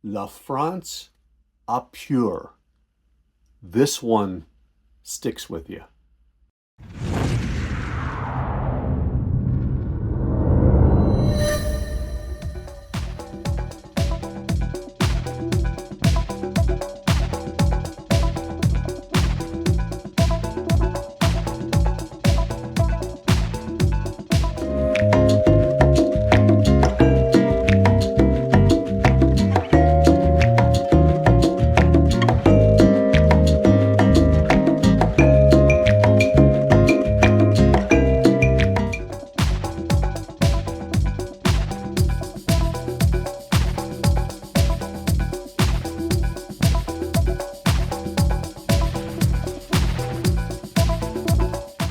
La France à Peur. This one sticks with you.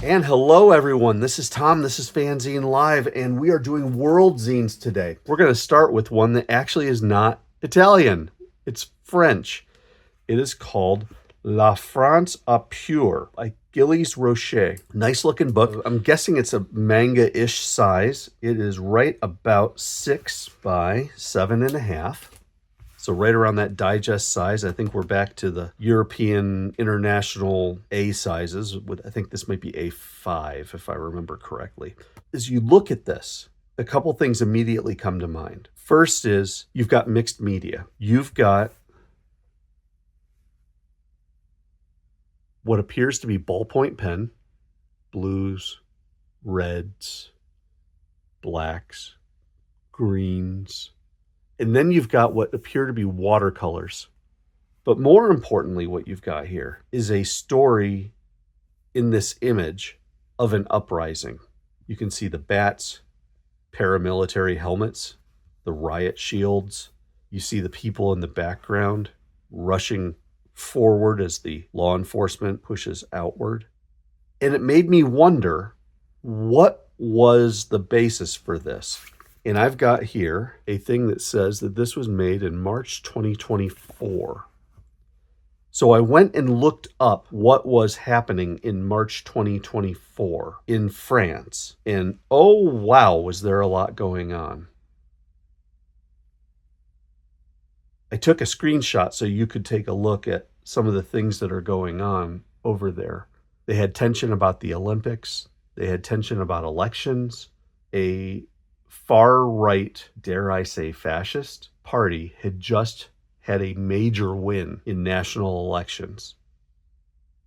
And hello everyone, this is Tom, this is FANzine Live, and we are doing World Zines today. We're going to start with one that actually is not Italian, it's French. It is called La France à Peur by Gilles Rocher. Nice looking book. I'm guessing it's a manga-ish size. It is right about 6 by 7.5. So right around that digest size. I think we're back to the European International A sizes. I think this might be A5, if I remember correctly. As you look at this, a couple things immediately come to mind. First is you've got mixed media. You've got what appears to be ballpoint pen, blues, reds, blacks, greens, and then you've got what appear to be watercolors. But more importantly, what you've got here is a story in this image of an uprising. You can see the bats, paramilitary helmets, the riot shields. You see the people in the background rushing forward as the law enforcement pushes outward. And it made me wonder, what was the basis for this? And I've got here a thing that says that this was made in March 2024. So I went and looked up what was happening in March 2024 in France. And oh wow, was there a lot going on. I took a screenshot so you could take a look at some of the things that are going on over there. They had tension about the Olympics. They had tension about elections. A far-right, dare I say fascist, party had just had a major win in national elections,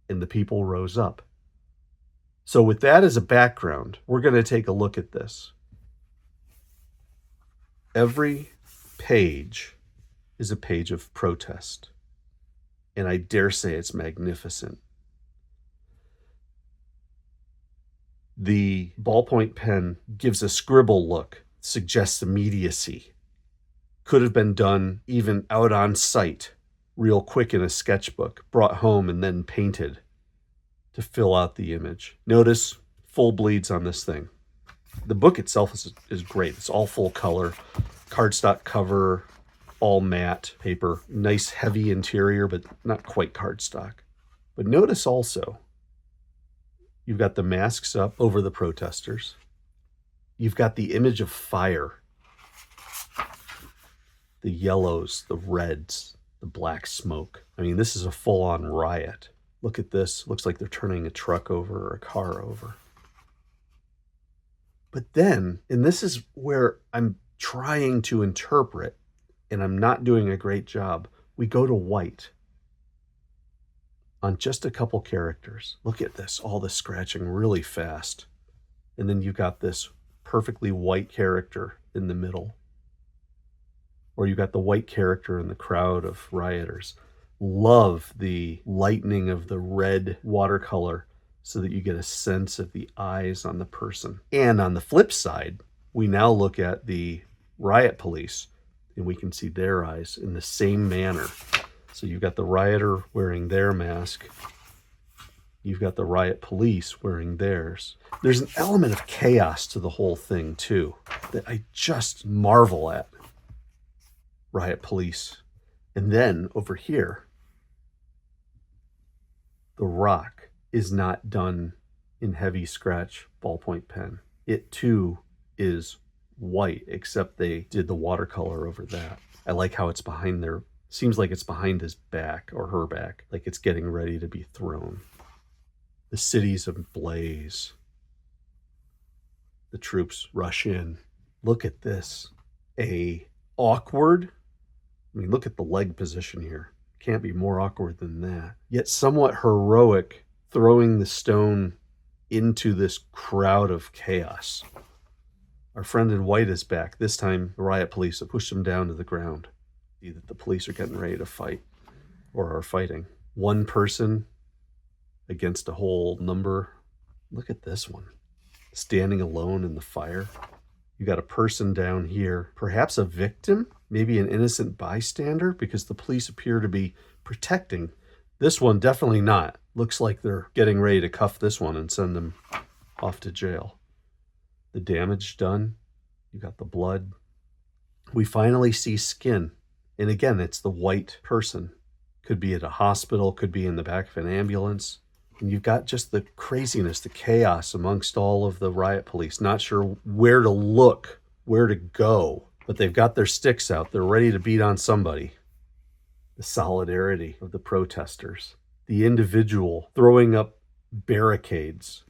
and the people rose up. So with that as a background, we're going to take a look at this. Every page is a page of protest, and I dare say it's magnificent. The ballpoint pen gives a scribble look, suggests immediacy. Could have been done even out on site, real quick in a sketchbook, brought home and then painted to fill out the image. Notice full bleeds on this thing. The book itself is great. It's all full color, cardstock cover, all matte paper, nice heavy interior, but not quite cardstock. But notice also, you've got the masks up over the protesters. You've got the image of fire. The yellows, the reds, the black smoke. I mean, this is a full-on riot. Look at this. Looks like they're turning a truck over or a car over. But then, and this is where I'm trying to interpret, and I'm not doing a great job, we go to white on just a couple characters. Look at this, all the scratching really fast. And then you've got this perfectly white character in the middle. Or you've got the white character in the crowd of rioters. Love the lightening of the red watercolor so that you get a sense of the eyes on the person. And on the flip side, we now look at the riot police and we can see their eyes in the same manner. So you've got the rioter wearing their mask. You've got the riot police wearing theirs. There's an element of chaos to the whole thing too that I just marvel at. Riot police. And then over here, the rock is not done in heavy scratch ballpoint pen. It too is white, except they did the watercolor over that. I like how it's behind their, seems like it's behind his back or her back, like it's getting ready to be thrown. The city's ablaze. The troops rush in. Look at this. A awkward, I mean, look at the leg position here. Can't be more awkward than that. Yet somewhat heroic throwing the stone into this crowd of chaos. Our friend in white is back. This time, the riot police have pushed him down to the ground. See that the police are getting ready to fight, or are fighting. One person against a whole number. Look at this one. Standing alone in the fire. You got a person down here, perhaps a victim, maybe an innocent bystander, because the police appear to be protecting. This one, definitely not. Looks like they're getting ready to cuff this one and send them off to jail. The damage done. You got the blood. We finally see skin. And again, it's the white person. Could be at a hospital, could be in the back of an ambulance. And you've got just the craziness, the chaos amongst all of the riot police, not sure where to look, where to go. But they've got their sticks out. They're ready to beat on somebody. The solidarity of the protesters. The individual throwing up barricades,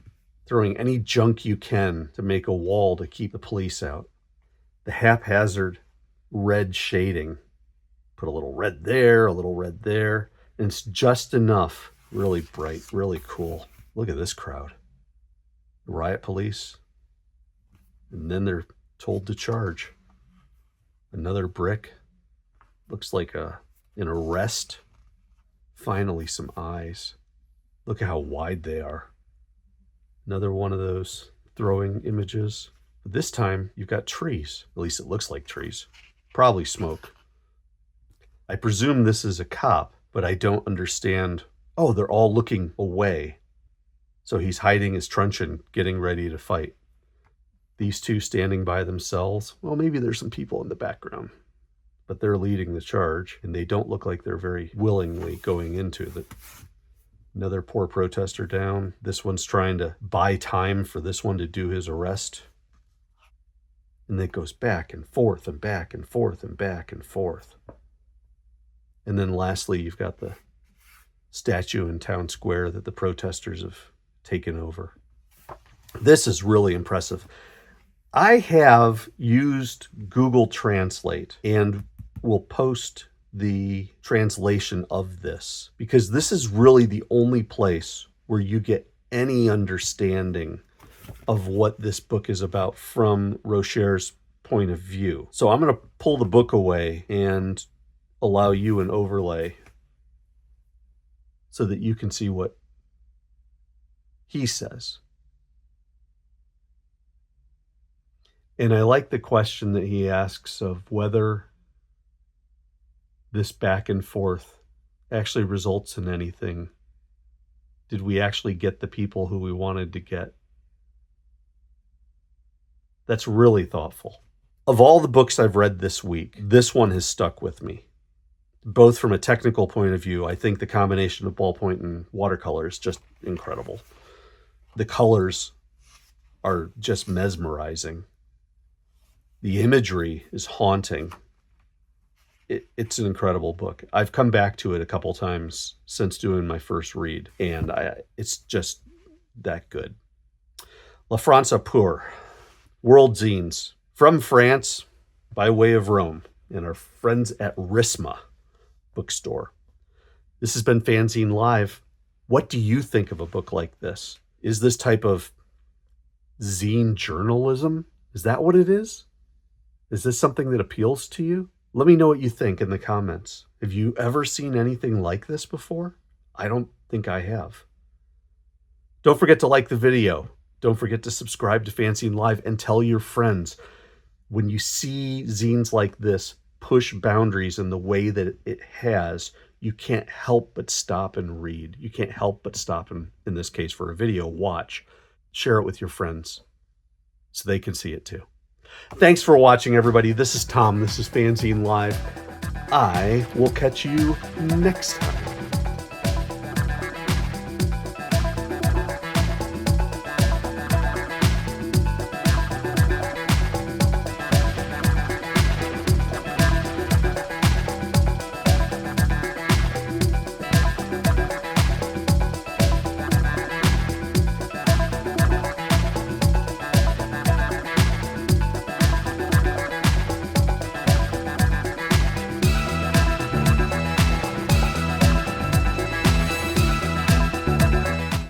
throwing any junk you can to make a wall to keep the police out. The haphazard red shading. Put a little red there, a little red there. And it's just enough. Really bright, really cool. Look at this crowd. The riot police. And then they're told to charge. Another brick. Looks like an arrest. Finally, some eyes. Look at how wide they are. Another one of those throwing images. But this time, you've got trees. At least it looks like trees. Probably smoke. I presume this is a cop, but I don't understand. Oh, they're all looking away. So he's hiding his truncheon, getting ready to fight. These two standing by themselves. Well, maybe there's some people in the background, but they're leading the charge, and they don't look like they're very willingly going into it. Another poor protester down. This one's trying to buy time for this one to do his arrest. And it goes back and forth and back and forth and back and forth. And then lastly, you've got the statue in town square that the protesters have taken over. This is really impressive. I have used Google Translate and will post the translation of this because this is really the only place where you get any understanding of what this book is about from Rocher's point of view. So I'm going to pull the book away and allow you an overlay so that you can see what he says. And I like the question that he asks of whether this back and forth actually results in anything. Did we actually get the people who we wanted to get? That's really thoughtful. Of all the books I've read this week, this one has stuck with me. Both from a technical point of view, I think the combination of ballpoint and watercolor is just incredible. The colors are just mesmerizing. The imagery is haunting. It's an incredible book. I've come back to it a couple times since doing my first read, and it's just that good. La France à Peur, World Zines, from France by way of Rome, and our friends at Risma bookstore. This has been FANzine Live. What do you think of a book like this? Is this type of zine journalism? Is that what it is? Is this something that appeals to you? Let me know what you think in the comments. Have you ever seen anything like this before? I don't think I have. Don't forget to like the video. Don't forget to subscribe to FANzine Live and tell your friends. When you see zines like this push boundaries in the way that it has, you can't help but stop and read. You can't help but stop and, in this case for a video, watch. Share it with your friends so they can see it too. Thanks for watching, everybody. This is Tom. This is FANzine Live. I will catch you next time.